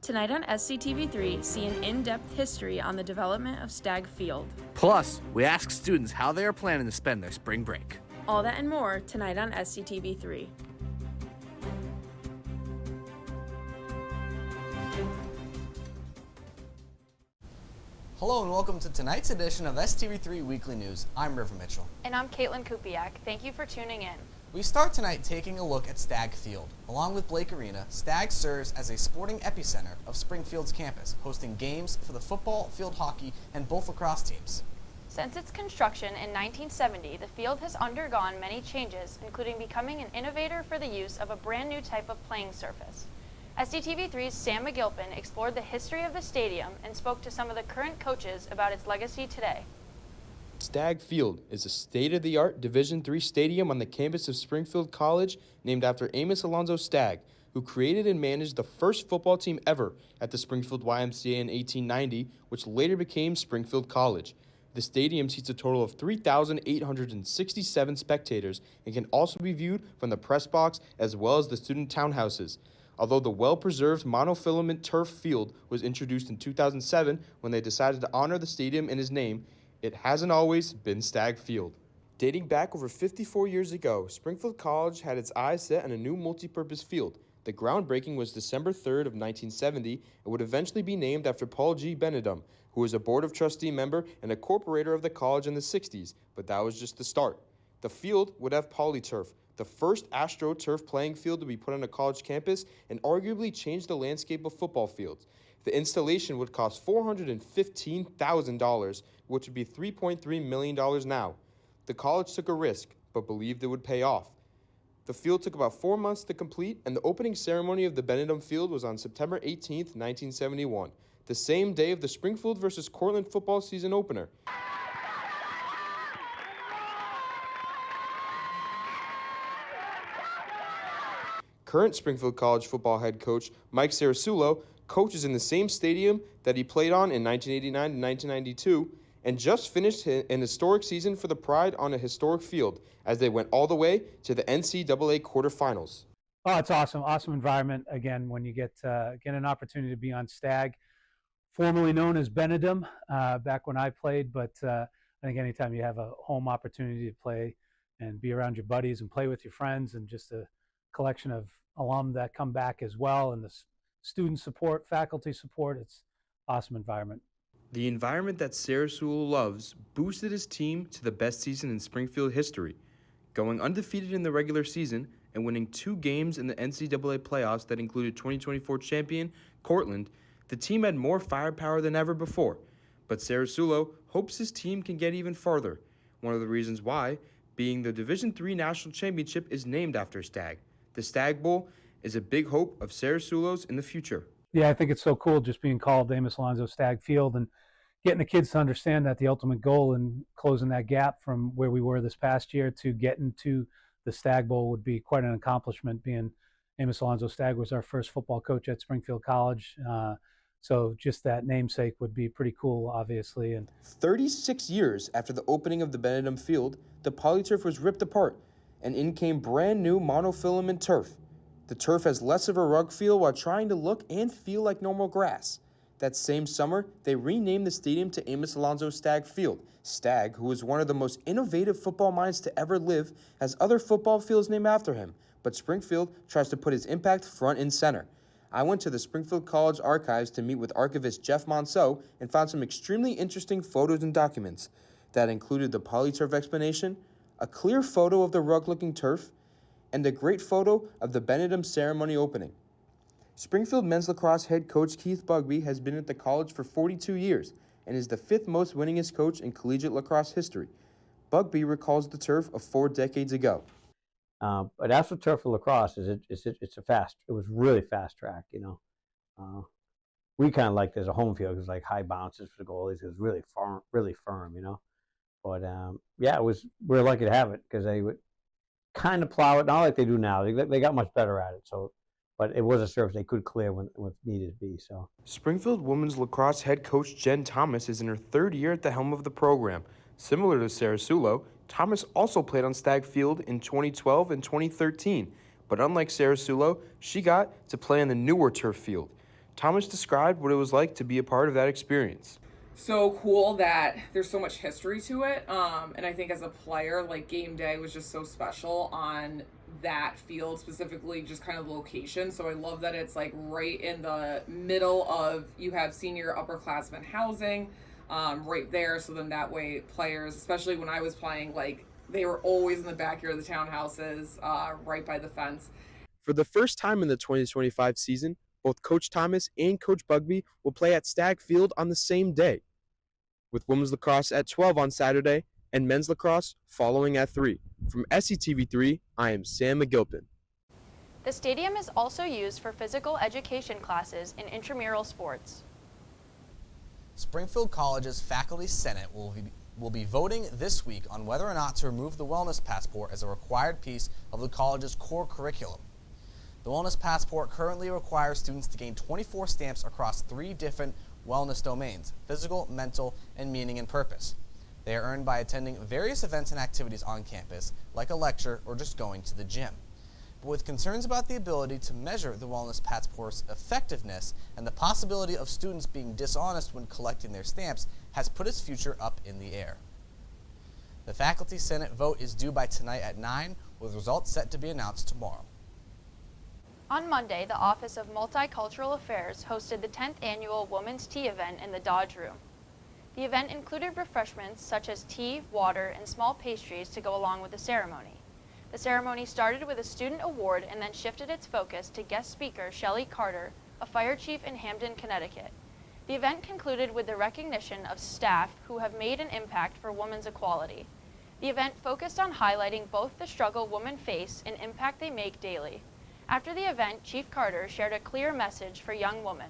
Tonight on SCTV3, see an in-depth history on the development of Stagg Field. Plus, we ask students how they are planning to spend their spring break. All that and more tonight on SCTV3. Hello and welcome to tonight's edition of STV3 Weekly News. I'm River Mitchell. And I'm Kaitlyn Kupiec. Thank you for tuning in. We start tonight taking a look at Stagg Field. Along with Blake Arena, Stagg serves as a sporting epicenter of Springfield's campus, hosting games for the football, field hockey, and both lacrosse teams. Since its construction in 1970, the field has undergone many changes, including becoming an innovator for the use of a brand new type of playing surface. SCTV3's Sam McGilpin explored the history of the stadium and spoke to some of the current coaches about its legacy today. Stagg Field is a state-of-the-art Division III stadium on the campus of Springfield College named after Amos Alonzo Stagg, who created and managed the first football team ever at the Springfield YMCA in 1890, which later became Springfield College. The stadium seats a total of 3,867 spectators and can also be viewed from the press box as well as the student townhouses. Although the well-preserved monofilament turf field was introduced in 2007 when they decided to honor the stadium in his name, it hasn't always been Stagg Field. Dating back over 54 years ago, Springfield College had its eyes set on a new multi-purpose field. The groundbreaking was December 3rd of 1970 and would eventually be named after Paul G. Benedum, who was a Board of Trustee member and a corporator of the college in the 60s, but that was just the start. The field would have polyturf, the first AstroTurf playing field to be put on a college campus and arguably change the landscape of football fields. The installation would cost $415,000, which would be $3.3 million now. The college took a risk, but believed it would pay off. The field took about 4 months to complete, and the opening ceremony of the Benedum Field was on September 18, 1971, the same day of the Springfield versus Cortland football season opener. Current Springfield College football head coach Mike Sarasulo coaches in the same stadium that he played on in 1989 and 1992, and just finished an historic season for the Pride on a historic field as they went all the way to the NCAA quarterfinals. Oh, it's awesome. Awesome environment. Again, when you get an opportunity to be on Stagg, formerly known as Benedum, back when I played, but I think anytime you have a home opportunity to play and be around your buddies and play with your friends and just a collection of alum that come back as well, and the student support, faculty support, it's awesome environment. The environment that Sarasulo loves boosted his team to the best season in Springfield history, going undefeated in the regular season and winning 2 games in the NCAA playoffs that included 2024 champion Cortland. The team had more firepower than ever before, but Sarasulo hopes his team can get even farther. One of the reasons why being the Division III National Championship is named after Stagg. The Stagg Bowl is a big hope of Sarasulo's in the future. Yeah, I think it's so cool just being called Amos Alonzo Stagg Field and getting the kids to understand that the ultimate goal in closing that gap from where we were this past year to getting to the Stagg Bowl would be quite an accomplishment. Being Amos Alonzo Stagg was our first football coach at Springfield College. So just that namesake would be pretty cool, obviously. And 36 years after the opening of the Benedum Field, the polyturf was ripped apart, and in came brand new monofilament turf. The turf has less of a rug feel while trying to look and feel like normal grass. That same summer, they renamed the stadium to Amos Alonzo Stagg Field. Stagg, who was one of the most innovative football minds to ever live, has other football fields named after him, but Springfield tries to put his impact front and center. I went to the Springfield College archives to meet with archivist Jeff Monceau and found some extremely interesting photos and documents that included the polyturf explanation, a clear photo of the rug-looking turf, and a great photo of the Benedum ceremony opening. Springfield men's lacrosse head coach Keith Bugbee has been at the college for 42 years and is the 5th most winningest coach in collegiate lacrosse history. Bugbee recalls the turf of 4 decades ago. But AstroTurf for lacrosse it was really fast track, you know. We kind of liked it as a home field because like high bounces for the goalies. It was really firm, you know. But yeah, we were lucky to have it because they would kind of plow it, not like they do now. They got much better at it. So, but it was a surface they could clear when it needed to be. So Springfield women's lacrosse head coach Jen Thomas is in her 3rd year at the helm of the program. Similar to Sarasulo, Thomas also played on Stagg Field in 2012 and 2013, but unlike Sarasulo, she got to play on the newer turf field. Thomas described what it was like to be a part of that experience. So cool that there's so much history to it. And I think as a player, like game day was just so special on that field, specifically just kind of location. So I love that it's like right in the middle of, you have senior upperclassmen housing right there. So then that way players, especially when I was playing, like they were always in the backyard of the townhouses, right by the fence. For the first time in the 2025 season, both Coach Thomas and Coach Bugby will play at Stagg Field on the same day, with women's lacrosse at 12 on Saturday and men's lacrosse following at 3. From SCTV3, I am Sam McGilpin. The stadium is also used for physical education classes in intramural sports. Springfield College's Faculty Senate will be voting this week on whether or not to remove the Wellness Passport as a required piece of the college's core curriculum. The Wellness Passport currently requires students to gain 24 stamps across 3 different wellness domains: physical, mental, and meaning and purpose. They are earned by attending various events and activities on campus, like a lecture or just going to the gym. But with concerns about the ability to measure the Wellness Passport's effectiveness and the possibility of students being dishonest when collecting their stamps has put its future up in the air. The Faculty Senate vote is due by tonight at 9, with results set to be announced tomorrow. On Monday, the Office of Multicultural Affairs hosted the 10th annual Women's Tea event in the Dodge Room. The event included refreshments such as tea, water, and small pastries to go along with the ceremony. The ceremony started with a student award and then shifted its focus to guest speaker Shelley Carter, a fire chief in Hamden, Connecticut. The event concluded with the recognition of staff who have made an impact for women's equality. The event focused on highlighting both the struggle women face and impact they make daily. After the event, Chief Carter shared a clear message for young women.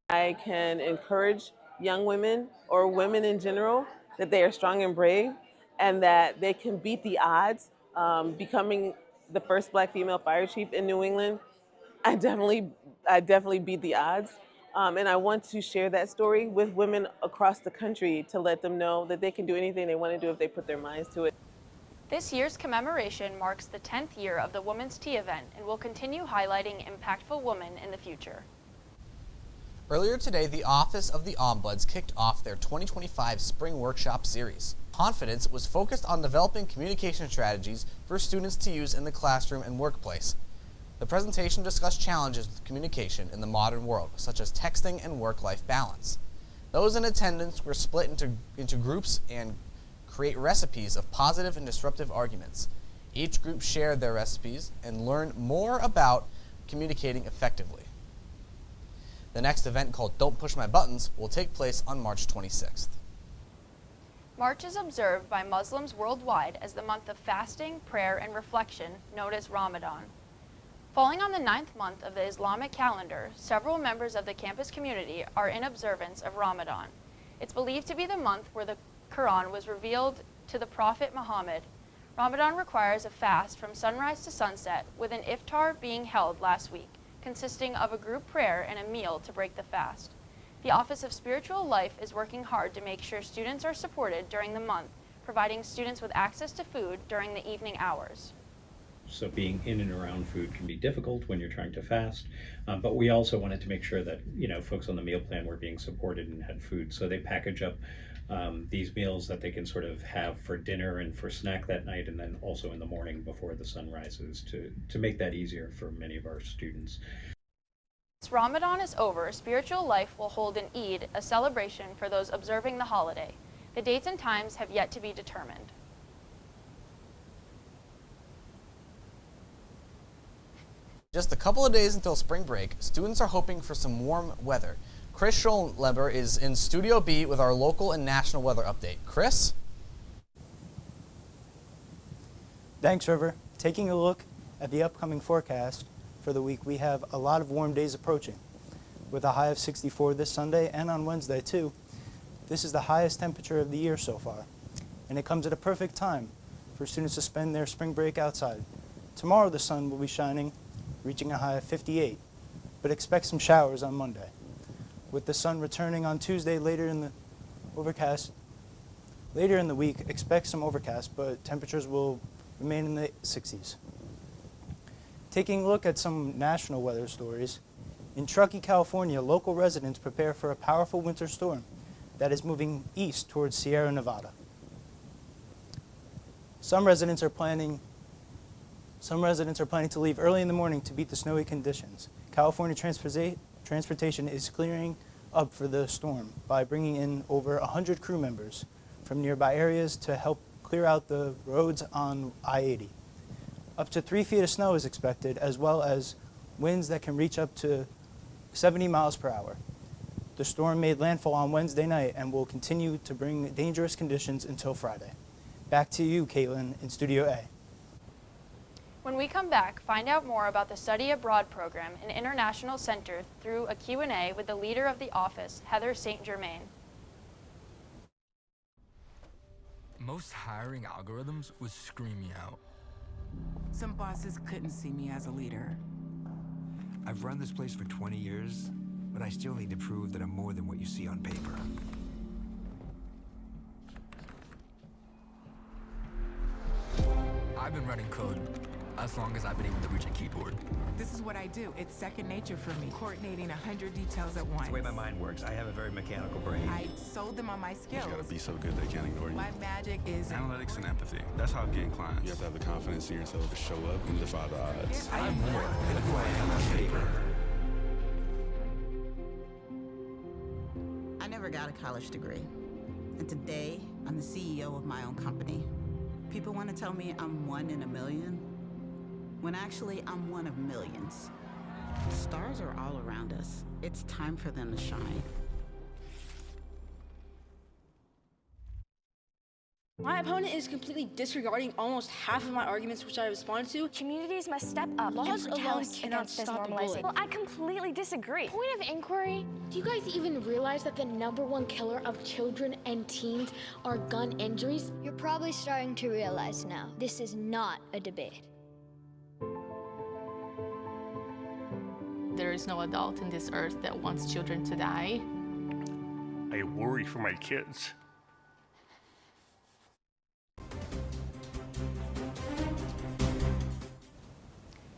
I can encourage young women or women in general that they are strong and brave and that they can beat the odds. Becoming the first Black female fire chief in New England, I definitely beat the odds. And I want to share that story with women across the country to let them know that they can do anything they want to do if they put their minds to it. This year's commemoration marks the 10th year of the Women's Tea event and will continue highlighting impactful women in the future. Earlier today, the Office of the Ombuds kicked off their 2025 Spring Workshop Series. Confidence was focused on developing communication strategies for students to use in the classroom and workplace. The presentation discussed challenges with communication in the modern world, such as texting and work-life balance. Those in attendance were split into groups and create recipes of positive and disruptive arguments. Each group shared their recipes and learned more about communicating effectively. The next event, called Don't Push My Buttons, will take place on March 26th. March is observed by Muslims worldwide as the month of fasting, prayer, and reflection, known as Ramadan. Falling on the 9th month of the Islamic calendar, several members of the campus community are in observance of Ramadan. It's believed to be the month where the Quran was revealed to the Prophet Muhammad. Ramadan requires a fast from sunrise to sunset, with an iftar being held last week, consisting of a group prayer and a meal to break the fast. The Office of Spiritual Life is working hard to make sure students are supported during the month, providing students with access to food during the evening hours. So being in and around food can be difficult when you're trying to fast, but we also wanted to make sure that folks on the meal plan were being supported and had food. So they package up these meals that they can sort of have for dinner and for snack that night, and then also in the morning before the sun rises to make that easier for many of our students. Once Ramadan is over, Spiritual Life will hold an Eid, a celebration for those observing the holiday. The dates and times have yet to be determined. Just a couple of days until spring break, students are hoping for some warm weather. Chris Schoenleber is in Studio B with our local and national weather update. Chris? Thanks, River. Taking a look at the upcoming forecast for the week, we have a lot of warm days approaching, with a high of 64 this Sunday and on Wednesday too. This is the highest temperature of the year so far, and it comes at a perfect time for students to spend their spring break outside. Tomorrow the sun will be shining, reaching a high of 58, but expect some showers on Monday. With the sun returning on Tuesday later in the week, expect some overcast, but temperatures will remain in the 60s. Taking a look at some national weather stories, In Truckee, California, local residents prepare for a powerful winter storm that is moving east towards Sierra Nevada. Some residents are planning to leave early in the morning to beat the snowy conditions. California Transportation is clearing up for the storm by bringing in over 100 crew members from nearby areas to help clear out the roads on I-80. Up to 3 feet of snow is expected, as well as winds that can reach up to 70 miles per hour. The storm made landfall on Wednesday night and will continue to bring dangerous conditions until Friday. Back to you, Kaitlyn, in Studio A. When we come back, find out more about the Study Abroad program and International Center through a Q&A with the leader of the office, Heather St. Germain. Most hiring algorithms would scream me out. Some bosses couldn't see me as a leader. I've run this place for 20 years, but I still need to prove that I'm more than what you see on paper. I've been running code as long as I've been able to reach a keyboard. This is what I do. It's second nature for me, coordinating 100 details at once. It's the way my mind works. I have a very mechanical brain. I sold them on my skills. You gotta be so good they can't ignore you. My magic is analytics and empathy. That's how I'm getting clients. You have to have the confidence in yourself to show up and defy the odds. I'm more than who I am on paper. I never got a college degree. And today, I'm the CEO of my own company. People want to tell me I'm one in a million, when actually I'm one of millions. Stars are all around us. It's time for them to shine. My opponent is completely disregarding almost half of my arguments which I respond to. Communities must step up Laws and alone protest cannot against this stop the normalization. bullying. Well, I completely disagree. Point of inquiry, do you guys even realize that the #1 killer of children and teens are gun injuries? You're probably starting to realize now, this is not a debate. There is no adult in this earth that wants children to die. I worry for my kids.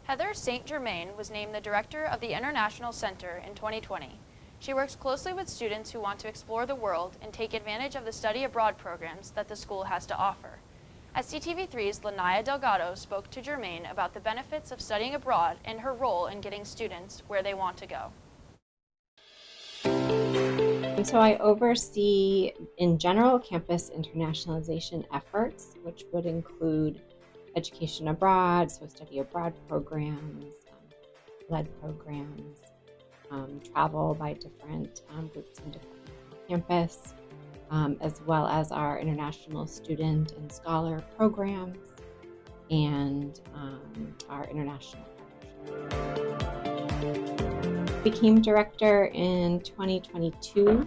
Heather St. Germain was named the director of the International Center in 2020. She works closely with students who want to explore the world and take advantage of the study abroad programs that the school has to offer. SCTV3's Lanaya Delgado spoke to Germain about the benefits of studying abroad and her role in getting students where they want to go. So I oversee, in general, campus internationalization efforts, which would include education abroad, so study abroad programs, lead programs, travel by different groups and different campus, as well as our international student and scholar programs and our international partnerships. Became director in 2022.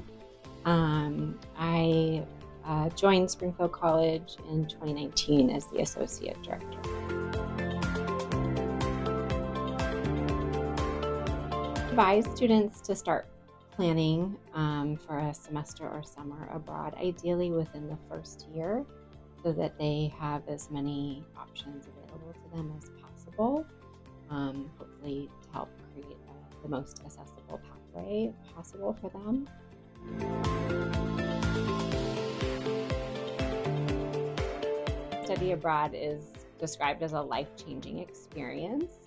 I joined Springfield College in 2019 as the associate director. Advise students to start planning for a semester or summer abroad, ideally within the first year, so that they have as many options available to them as possible, hopefully to help create the most accessible pathway possible for them. Study abroad is described as a life-changing experience,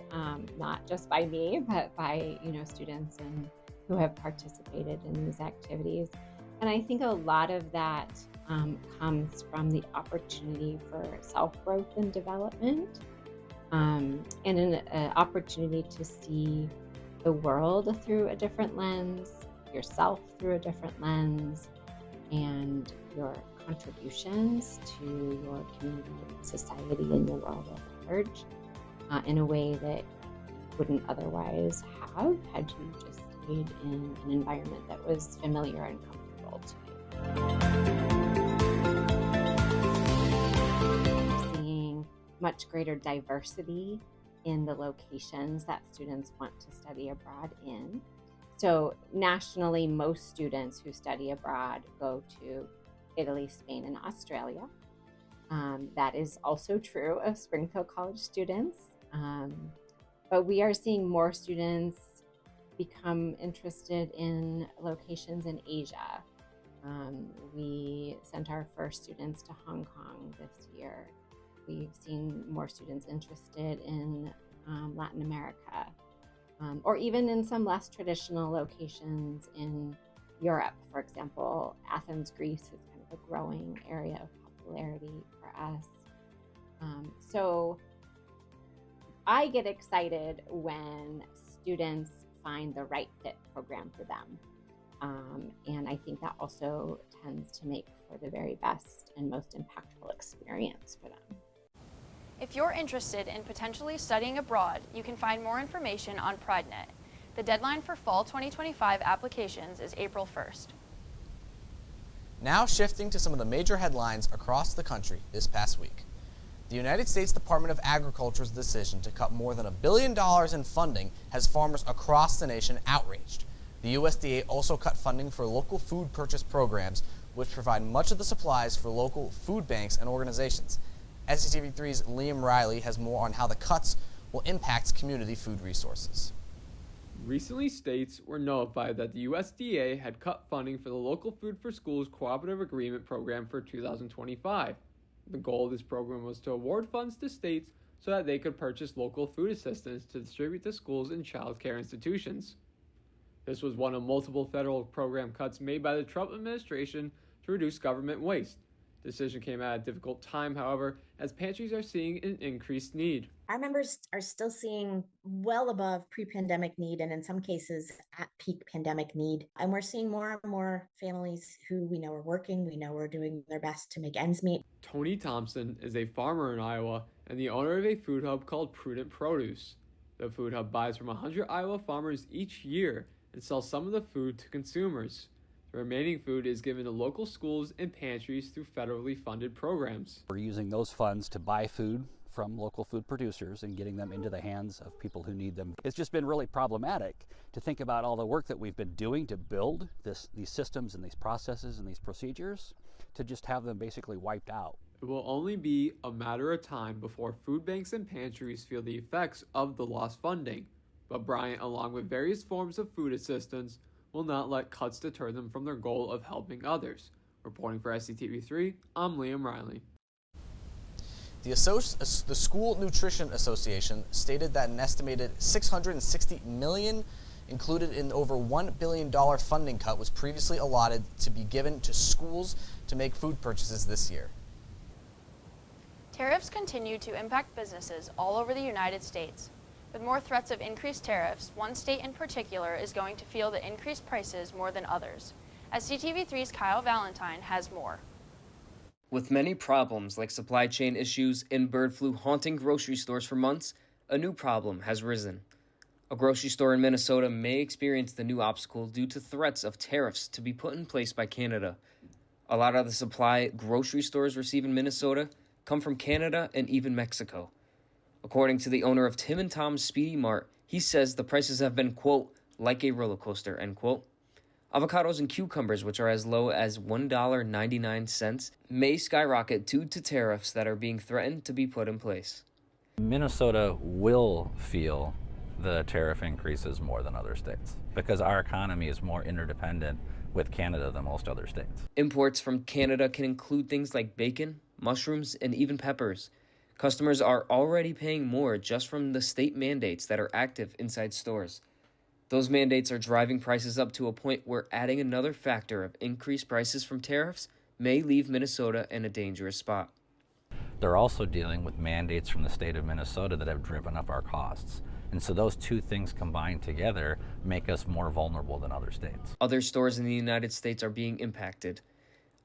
not just by me, but by students and who have participated in these activities. And I think a lot of that comes from the opportunity for self-growth and development, and an opportunity to see the world through a different lens, yourself through a different lens, and your contributions to your community and society and your world at large in a way that you wouldn't otherwise have had you just stayed in an environment that was familiar and comfortable to you. Seeing much greater diversity in the locations that students want to study abroad in. So nationally, most students who study abroad go to Italy, Spain, and Australia. That is also true of Springfield College students. But we are seeing more students become interested in locations in Asia. We sent our first students to Hong Kong this year. We've seen more students interested in Latin America, or even in some less traditional locations in Europe. For example, Athens, Greece is kind of a growing area of popularity for us. So I get excited when students find the right fit program for them. And I think that also tends to make for the very best and most impactful experience for them. If you're interested in potentially studying abroad, you can find more information on PrideNet. The deadline for fall 2025 applications is April 1st. Now shifting to some of the major headlines across the country this past week. The United States Department of Agriculture's decision to cut more than $1 billion in funding has farmers across the nation outraged. The USDA also cut funding for local food purchase programs, which provide much of the supplies for local food banks and organizations. SCTV3's Liam Riley has more on how the cuts will impact community food resources. Recently, states were notified that the USDA had cut funding for the Local Food for Schools Cooperative Agreement program for 2025. The goal of this program was to award funds to states so that they could purchase local food assistance to distribute to schools and child care institutions. This was one of multiple federal program cuts made by the Trump administration to reduce government waste. The decision came at a difficult time, however, as pantries are seeing an increased need. Our members are still seeing well above pre-pandemic need, and in some cases at peak pandemic need. And we're seeing more and more families who we know are working, we know are doing their best to make ends meet. Tony Thompson is a farmer in Iowa and the owner of a food hub called Prudent Produce. The food hub buys from 100 Iowa farmers each year and sells some of the food to consumers. The remaining food is given to local schools and pantries through federally funded programs. We're using those funds to buy food from local food producers and getting them into the hands of people who need them. It's just been really problematic to think about all the work that we've been doing to build these systems and these processes and these procedures, to just have them basically wiped out. It will only be a matter of time before food banks and pantries feel the effects of the lost funding. But Bryant, along with various forms of food assistance, will not let cuts deter them from their goal of helping others. Reporting for SCTV3, I'm Liam Riley. The School Nutrition Association stated that an estimated $660 million included in over $1 billion funding cut was previously allotted to be given to schools to make food purchases this year. Tariffs continue to impact businesses all over the United States. With more threats of increased tariffs, one state in particular is going to feel the increased prices more than others. SCTV3's Kyle Valentine has more. With many problems like supply chain issues and bird flu haunting grocery stores for months, a new problem has risen. A grocery store in Minnesota may experience the new obstacle due to threats of tariffs to be put in place by Canada. A lot of the supply grocery stores receive in Minnesota come from Canada and even Mexico. According to the owner of Tim and Tom's Speedy Mart, he says the prices have been, quote, like a roller coaster, end quote. Avocados and cucumbers, which are as low as $1.99, may skyrocket due to tariffs that are being threatened to be put in place. Minnesota will feel the tariff increases more than other states because our economy is more interdependent with Canada than most other states. Imports from Canada can include things like bacon, mushrooms, and even peppers. Customers are already paying more just from the state mandates that are active inside stores. Those mandates are driving prices up to a point where adding another factor of increased prices from tariffs may leave Minnesota in a dangerous spot. They're also dealing with mandates from the state of Minnesota that have driven up our costs. And so those two things combined together make us more vulnerable than other states. Other stores in the United States are being impacted.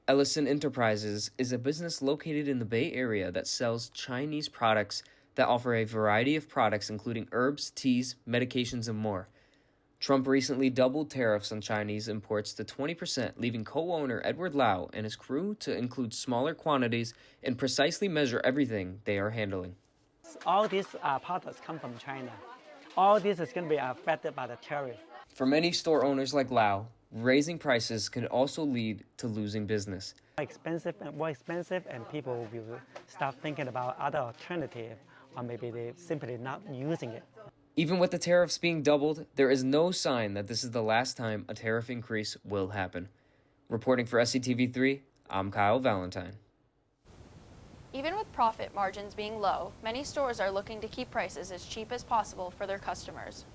Ellison Enterprises is a business located in the Bay Area that sells Chinese products that offer a variety of products including herbs, teas, medications, and more. Trump recently doubled tariffs on Chinese imports to 20%, leaving co-owner Edward Lau and his crew to include smaller quantities and precisely measure everything they are handling. All these products come from China. All this is going to be affected by the tariff. For many store owners like Lau, raising prices can also lead to losing business. More expensive, and people will start thinking about other alternatives, or maybe they simply not using it. Even with the tariffs being doubled, there is no sign that this is the last time a tariff increase will happen. Reporting for SCTV3, I'm Kyle Valentine. Even with profit margins being low, many stores are looking to keep prices as cheap as possible for their customers.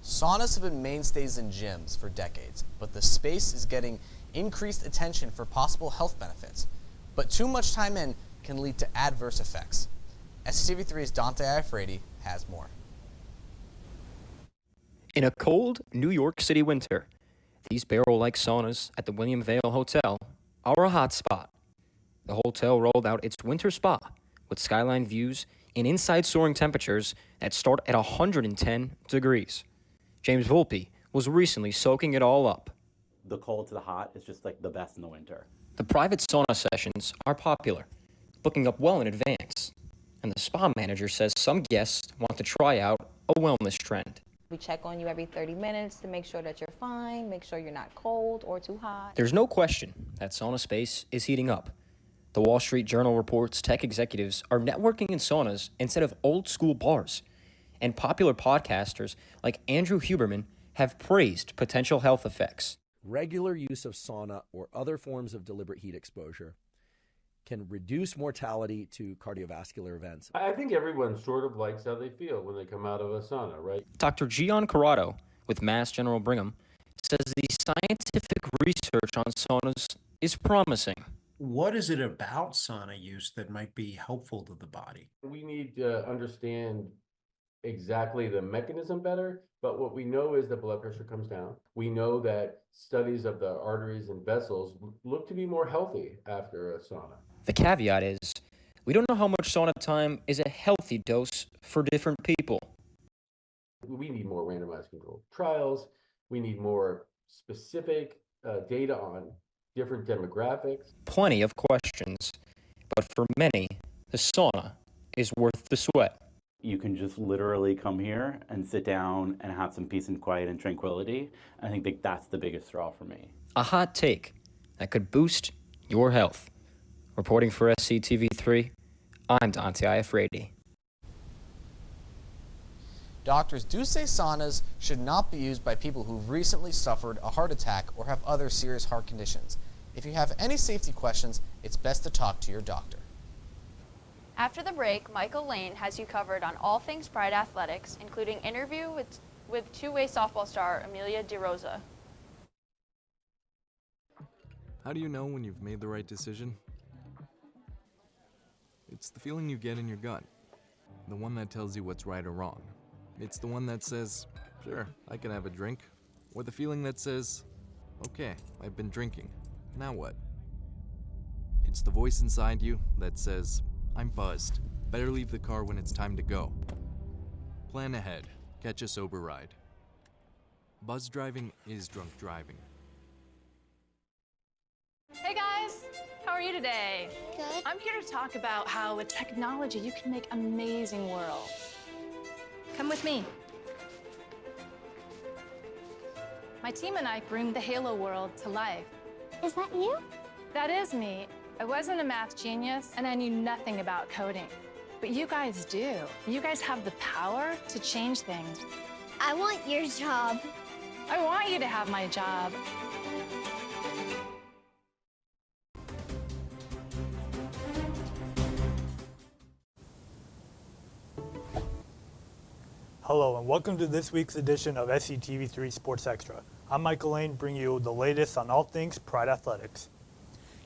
Saunas have been mainstays in gyms for decades, but the space is getting increased attention for possible health benefits. But too much time in can lead to adverse effects. SCTV3's Dante Iafredi has more. In a cold New York City winter, these barrel-like saunas at the William Vale Hotel are a hot spot. The hotel rolled out its winter spa with skyline views and inside soaring temperatures that start at 110 degrees. James Volpe was recently soaking it all up. The cold to the hot is just like the best in the winter. The private sauna sessions are popular, booking up well in advance. And the spa manager says some guests want to try out a wellness trend. We check on you every 30 minutes to make sure that you're fine, make sure you're not cold or too hot. There's no question that sauna space is heating up. The Wall Street Journal reports tech executives are networking in saunas instead of old-school bars. And popular podcasters like Andrew Huberman have praised potential health effects. Regular use of sauna or other forms of deliberate heat exposure can reduce mortality to cardiovascular events. I think everyone sort of likes how they feel when they come out of a sauna, right? Dr. Gian Corrado with Mass General Brigham says the scientific research on saunas is promising. What is it about sauna use that might be helpful to the body? We need to understand exactly the mechanism better, but what we know is that blood pressure comes down. We know that studies of the arteries and vessels look to be more healthy after a sauna. The caveat is, we don't know how much sauna time is a healthy dose for different people. We need more randomized controlled trials. We need more specific data on different demographics. Plenty of questions, but for many, the sauna is worth the sweat. You can just literally come here and sit down and have some peace and quiet and tranquility. I think that's the biggest draw for me. A hot take that could boost your health. Reporting for SCTV3, I'm Dante Iafredi. Doctors do say saunas should not be used by people who've recently suffered a heart attack or have other serious heart conditions. If you have any safety questions, it's best to talk to your doctor. After the break, Michael Lane has you covered on all things Pride athletics, including interview with two-way softball star Amelia DeRosa. How do you know when you've made the right decision? It's the feeling you get in your gut, the one that tells you what's right or wrong. It's the one that says, sure, I can have a drink, or the feeling that says, okay, I've been drinking, now what? It's the voice inside you that says, I'm buzzed, better leave the car when it's time to go. Plan ahead, catch a sober ride. Buzz driving is drunk driving. Hey guys, how are you today? Good. I'm here to talk about how with technology you can make amazing worlds. Come with me. My team and I bring the Halo world to life. Is that you? That is me. I wasn't a math genius and I knew nothing about coding. But you guys do. You guys have the power to change things. I want your job. I want you to have my job. Hello and welcome to this week's edition of SCTV3 Sports Extra. I'm Michael Lane, bringing you the latest on all things Pride Athletics.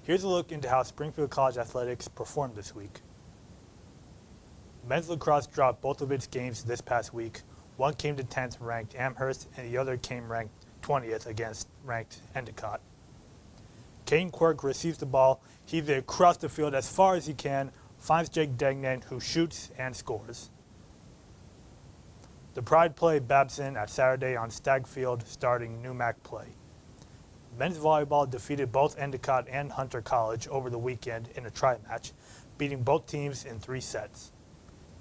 Here's a look into how Springfield College athletics performed this week. Men's lacrosse dropped both of its games this past week. One came to 10th ranked Amherst and the other came ranked 20th against ranked Endicott. Caden Quirk receives the ball, heaves it across the field as far as he can, finds Jake Degnan who shoots and scores. The Pride played Babson at Saturday on Stagg Field starting NUMAC play. Men's volleyball defeated both Endicott and Hunter College over the weekend in a tri-match, beating both teams in 3 sets.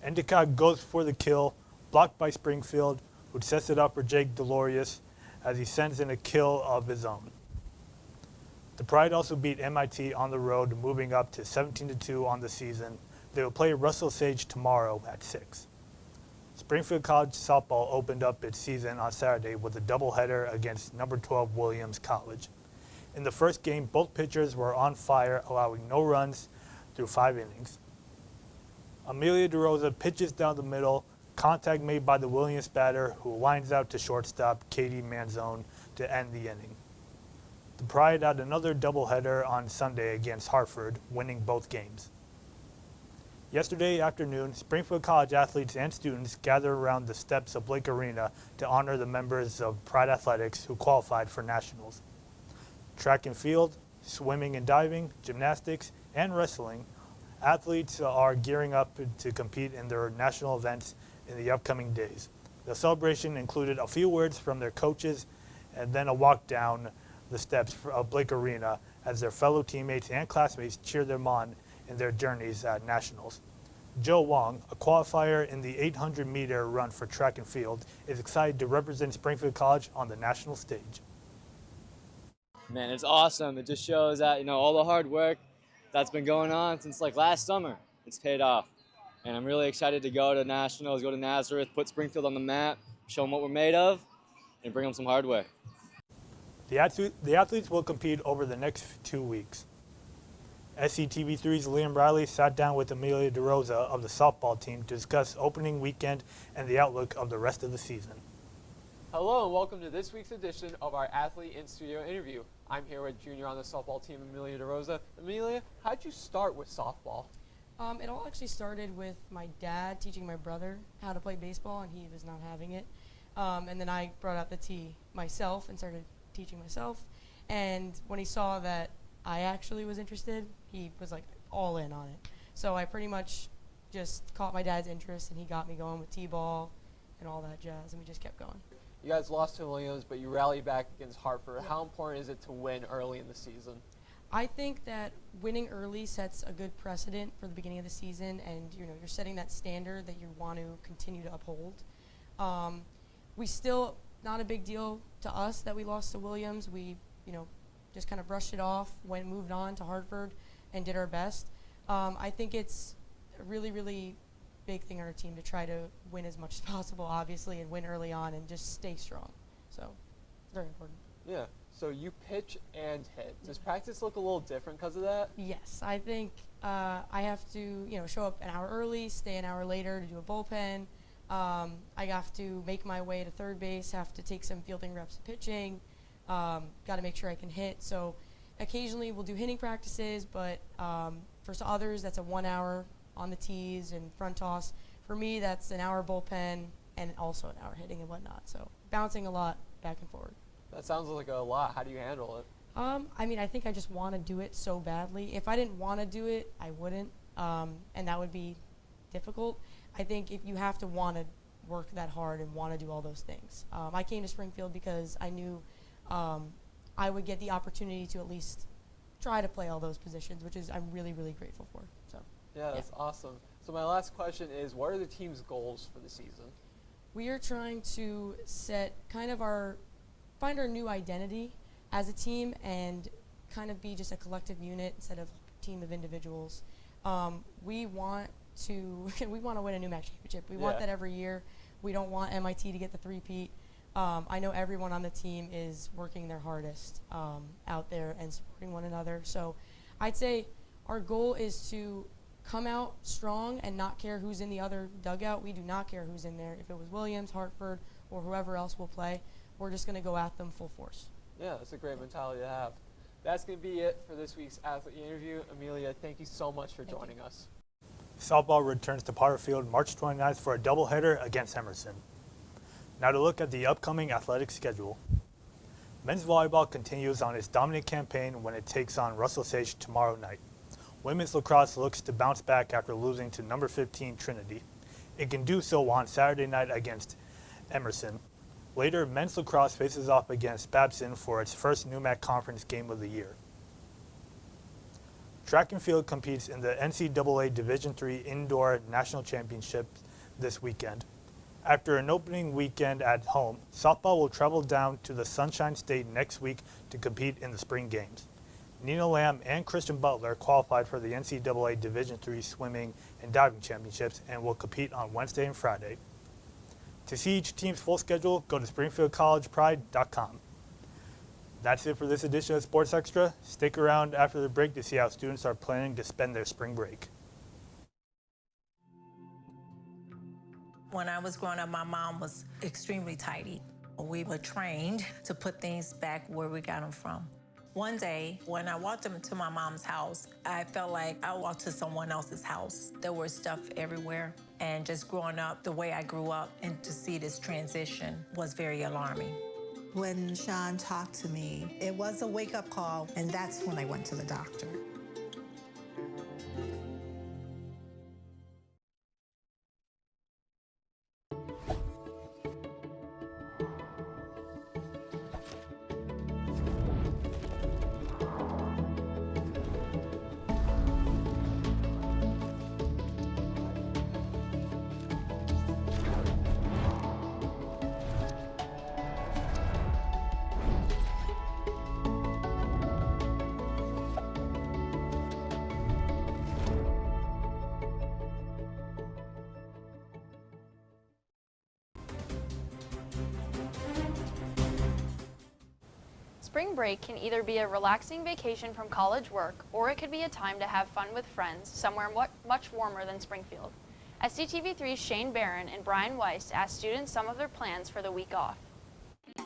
Endicott goes for the kill, blocked by Springfield, who sets it up for Jake Delorius as he sends in a kill of his own. The Pride also beat MIT on the road, moving up to 17-2 on the season. They will play Russell Sage tomorrow at 6. Springfield College softball opened up its season on Saturday with a doubleheader against number 12 Williams College. In the first game, both pitchers were on fire, allowing no runs through 5 innings. Amelia DeRosa pitches down the middle, contact made by the Williams batter, who lines out to shortstop Katie Manzone to end the inning. The Pride had another doubleheader on Sunday against Hartford, winning both games. Yesterday afternoon, Springfield College athletes and students gathered around the steps of Blake Arena to honor the members of Pride Athletics who qualified for nationals. Track and field, swimming and diving, gymnastics, and wrestling, athletes are gearing up to compete in their national events in the upcoming days. The celebration included a few words from their coaches and then a walk down the steps of Blake Arena as their fellow teammates and classmates cheered them on in their journeys at nationals. Joe Wong, a qualifier in the 800-meter run for track and field, is excited to represent Springfield College on the national stage. Man, it's awesome. It just shows that, all the hard work that's been going on since last summer, it's paid off. And I'm really excited to go to nationals, go to Nazareth, put Springfield on the map, show them what we're made of, and bring them some hardware. The athletes will compete over the next 2 weeks. SCTV3's Liam Riley sat down with Amelia DeRosa of the softball team to discuss opening weekend and the outlook of the rest of the season. Hello and welcome to this week's edition of our Athlete in Studio interview. I'm here with junior on the softball team, Amelia DeRosa. Amelia, how'd you start with softball? It all actually started with my dad teaching my brother how to play baseball, and he was not having it. And then I brought out the tee myself and started teaching myself. And when he saw that I actually was interested, he was all in on it. So I pretty much just caught my dad's interest, and he got me going with t-ball and all that jazz, and we just kept going. You guys lost to Williams, but you rallied back against Hartford. Yeah. How important is it to win early in the season? I think that winning early sets a good precedent for the beginning of the season, and you're setting that standard that you want to continue to uphold. We still, not a big deal to us that we lost to Williams. We, just kind of brushed it off, moved on to Hartford, and did our best. I think it's a really, really big thing on our team to try to win as much as possible, obviously, and win early on and just stay strong. So, very important. Yeah. So you pitch and hit. Does practice look a little different because of that? Yes. I think I have to, show up an hour early, stay an hour later to do a bullpen. I have to make my way to third base, have to take some fielding reps of pitching. Got to make sure I can hit. So occasionally we'll do hitting practices, but for others that's a 1 hour on the tees and front toss. For me, that's an hour bullpen and also an hour hitting and whatnot. So bouncing a lot back and forward. That sounds like a lot. How do you handle it? I think I just want to do it so badly. If I didn't want to do it, I wouldn't, and that would be difficult. I think if you have to want to work that hard and want to do all those things. I came to Springfield because I knew I would get the opportunity to at least try to play all those positions, which is I'm really, really grateful for. So. Yeah, that's awesome. So my last question is, what are the team's goals for the season? We are trying to find our new identity as a team and kind of be just a collective unit instead of a team of individuals. We want to win a new MAC championship. We want that every year. We don't want MIT to get the three-peat. I know everyone on the team is working their hardest out there and supporting one another. So I'd say our goal is to come out strong and not care who's in the other dugout. We do not care who's in there. If it was Williams, Hartford, or whoever else will play, we're just going to go at them full force. Yeah, that's a great mentality to have. That's going to be it for this week's athlete interview. Amelia, thank you so much for joining us. Softball returns to Potter Field March 29th for a doubleheader against Emerson. Now to look at the upcoming athletic schedule. Men's volleyball continues on its dominant campaign when it takes on Russell Sage tomorrow night. Women's lacrosse looks to bounce back after losing to number 15 Trinity. It can do so on Saturday night against Emerson. Later, men's lacrosse faces off against Babson for its first NEWMAC conference game of the year. Track and field competes in the NCAA Division III Indoor National Championship this weekend. After an opening weekend at home, softball will travel down to the Sunshine State next week to compete in the spring games. Nina Lamb and Christian Butler qualified for the NCAA Division III Swimming and Diving Championships and will compete on Wednesday and Friday. To see each team's full schedule, go to springfieldcollegepride.com. That's it for this edition of Sports Extra. Stick around after the break to see how students are planning to spend their spring break. When I was growing up, my mom was extremely tidy. We were trained to put things back where we got them from. One day, when I walked into my mom's house, I felt like I walked to someone else's house. There was stuff everywhere. And just growing up the way I grew up, and to see this transition was very alarming. When Sean talked to me, it was a wake-up call, and that's when I went to the doctor. Spring break can either be a relaxing vacation from college work, or it could be a time to have fun with friends somewhere much warmer than Springfield. SDTV3's Shane Barron and Brian Weiss asked students some of their plans for the week off.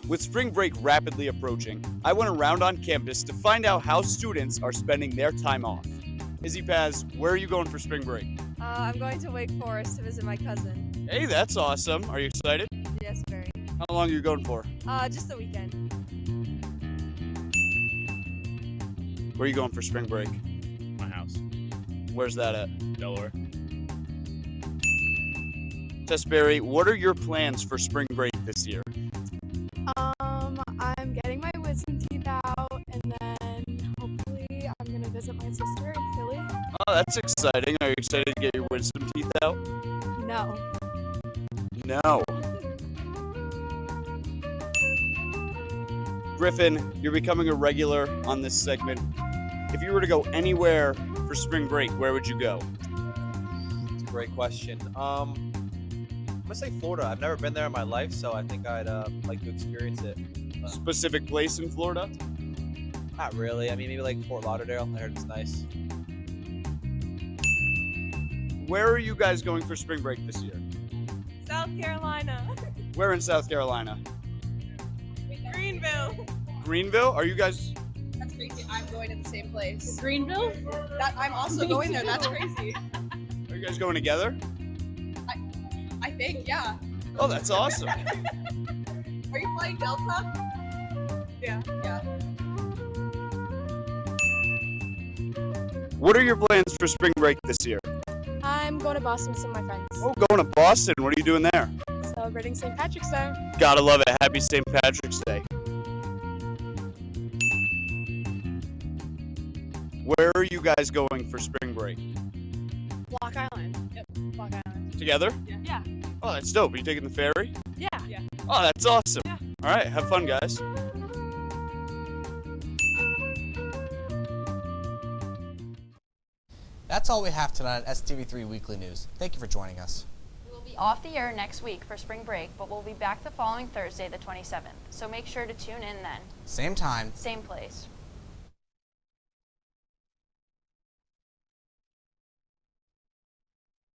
With spring break rapidly approaching, I went around on campus to find out how students are spending their time off. Izzy Paz, where are you going for spring break? I'm going to Wake Forest to visit my cousin. Hey, that's awesome. Are you excited? Yes, very. How long are you going for? Just the weekend. Where are you going for spring break? My house. Where's that at? Delaware. Tessberry, what are your plans for spring break this year? I'm getting my wisdom teeth out, and then hopefully I'm going to visit my sister in Philly. Oh, that's exciting. Are you excited to get your wisdom teeth out? No. No. Griffin, you're becoming a regular on this segment. If you were to go anywhere for spring break, where would you go? It's a great question. I'm gonna say Florida. I've never been there in my life, so I think I'd like to experience it. Specific place in Florida? Not really. I mean, maybe like Fort Lauderdale. I heard it's nice. Where are you guys going for spring break this year? South Carolina. Where in South Carolina? Greenville. Greenville? Are you guys... That's crazy. I'm going to the same place. Greenville? I'm also going there. That's crazy. Are you guys going together? I think, yeah. Oh, that's awesome. Are you flying Delta? Yeah. What are your plans for spring break this year? I'm going to Boston with some of my friends. Oh, going to Boston. What are you doing there? Celebrating St. Patrick's Day. Gotta love it. Happy St. Patrick's Day. Where are you guys going for spring break? Block Island. Yep, Block Island. Together? Yeah. Oh, that's dope. Are you taking the ferry? Yeah. Oh, that's awesome. Yeah. All right, have fun, guys. That's all we have tonight at STV3 Weekly News. Thank you for joining us. We'll be off the air next week for spring break, but we'll be back the following Thursday, the 27th. So make sure to tune in then. Same time. Same place.